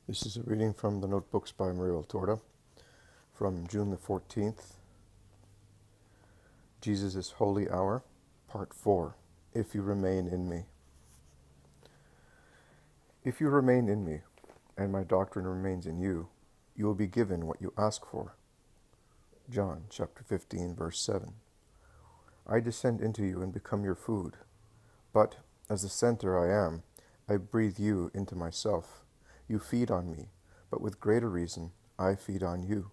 This is a reading from the Notebooks by Maria Valtorta from June the 14th. Jesus' Holy Hour, Part 4. If you remain in me. If you remain in me, and my doctrine remains in you, you will be given what you ask for. John chapter 15, verse 7. I descend into you and become your food, but as the center I am, I breathe you into myself. You feed on me, but with greater reason, I feed on you.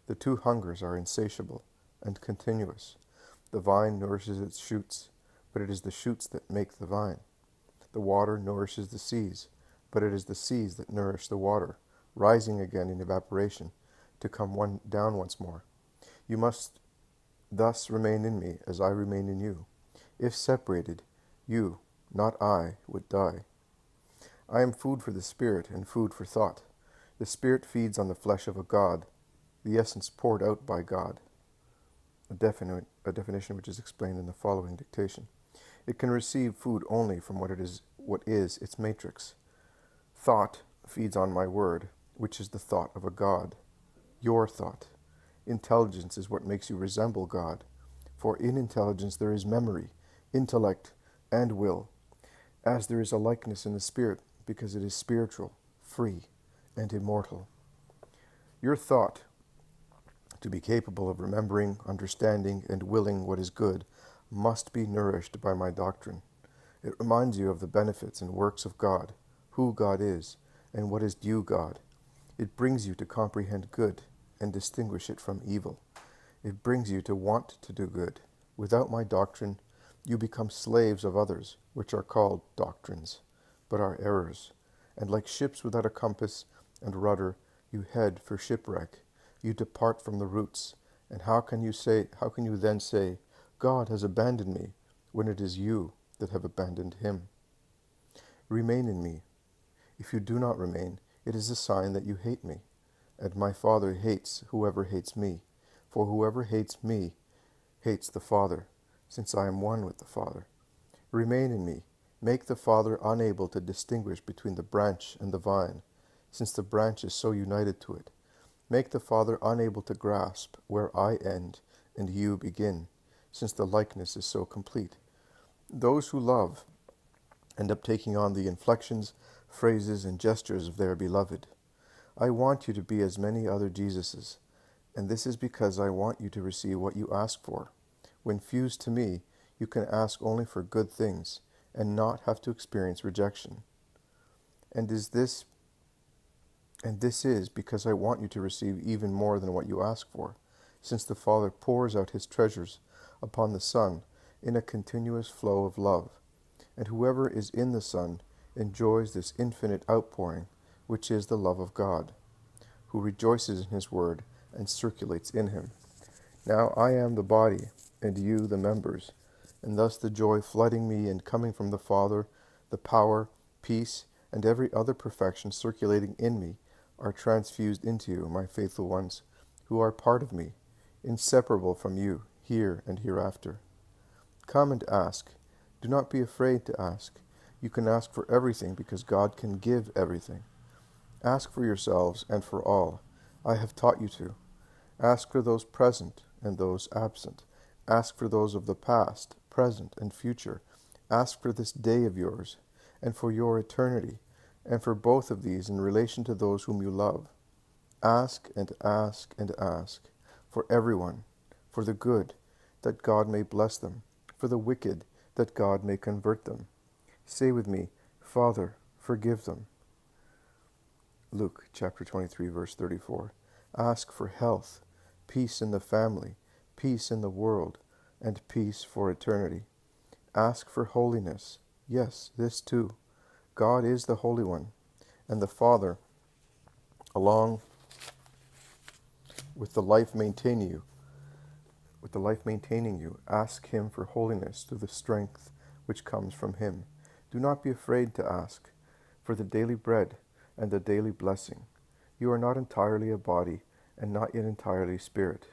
The two hungers are insatiable and continuous. The vine nourishes its shoots, but it is the shoots that make the vine. The water nourishes the seas, but it is the seas that nourish the water, rising again in evaporation, to come down once more. You must thus remain in me as I remain in you. If separated, you, not I, would die. I am food for the spirit and food for thought. The spirit feeds on the flesh of a god, the essence poured out by God. A definition which is explained in the following dictation. It can receive food only from what is its matrix. Thought feeds on my word, which is the thought of a god, your thought. Intelligence is what makes you resemble God, for in intelligence there is memory, intellect, and will, as there is a likeness in the spirit, because it is spiritual, free, and immortal. Your thought, to be capable of remembering, understanding, and willing what is good, must be nourished by my doctrine. It reminds you of the benefits and works of God, who God is, and what is due God. It brings you to comprehend good and distinguish it from evil. It brings you to want to do good. Without my doctrine, you become slaves of others, which are called doctrines, but are errors. And like ships without a compass and rudder, you head for shipwreck. You depart from the roots. And how can you then say, God has abandoned me, when it is you that have abandoned him? Remain in me. If you do not remain, it is a sign that you hate me. And my Father hates whoever hates me. For whoever hates me hates the Father, since I am one with the Father. Remain in me. Make the Father unable to distinguish between the branch and the vine, since the branch is so united to it. Make the Father unable to grasp where I end and you begin, since the likeness is so complete. Those who love end up taking on the inflections, phrases, and gestures of their beloved. I want you to be as many other Jesuses, and this is because I want you to receive what you ask for. When fused to me, you can ask only for good things, and not have to experience rejection. And this is because I want you to receive even more than what you ask for, since the Father pours out his treasures upon the Son in a continuous flow of love. And whoever is in the Son enjoys this infinite outpouring, which is the love of God, who rejoices in his word and circulates in him. Now I am the body, and you the members, and thus the joy flooding me and coming from the Father, the power, peace, and every other perfection circulating in me are transfused into you, my faithful ones, who are part of me, inseparable from you, here and hereafter. Come and ask. Do not be afraid to ask. You can ask for everything because God can give everything. Ask for yourselves and for all. I have taught you to. Ask for those present and those absent. Ask for those of the past, present, and future. Ask for this day of yours, and for your eternity, and for both of these in relation to those whom you love. Ask and ask and ask, for everyone, for the good, that God may bless them, for the wicked, that God may convert them. Say with me, Father, forgive them. Luke chapter 23, verse 34. Ask for health, peace in the family, peace in the world, and peace for eternity. Ask for holiness. Yes, this too. God is the Holy One, and the Father, along with the life maintaining you, ask him for holiness through the strength which comes from him. Do not be afraid to ask for the daily bread and the daily blessing. You are not entirely a body and not yet entirely spirit.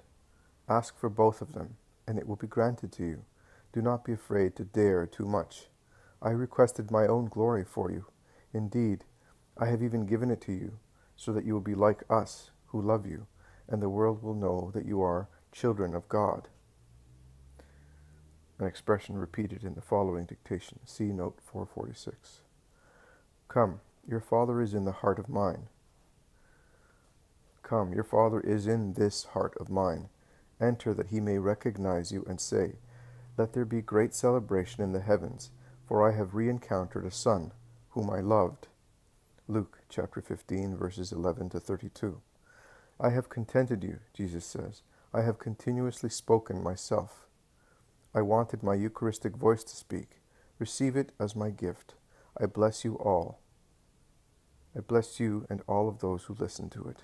Ask for both of them, and it will be granted to you. Do not be afraid to dare too much. I requested my own glory for you. Indeed, I have even given it to you, so that you will be like us who love you, and the world will know that you are children of God. An expression repeated in the following dictation. See note 446. Come, your Father is in the heart of mine. Come, your Father is in this heart of mine. Enter that he may recognize you and say, let there be great celebration in the heavens, for I have re-encountered a son whom I loved. Luke chapter 15, verses 11 to 32. I have contented you, Jesus says. I have continuously spoken myself. I wanted my Eucharistic voice to speak. Receive it as my gift. I bless you all. I bless you and all of those who listen to it.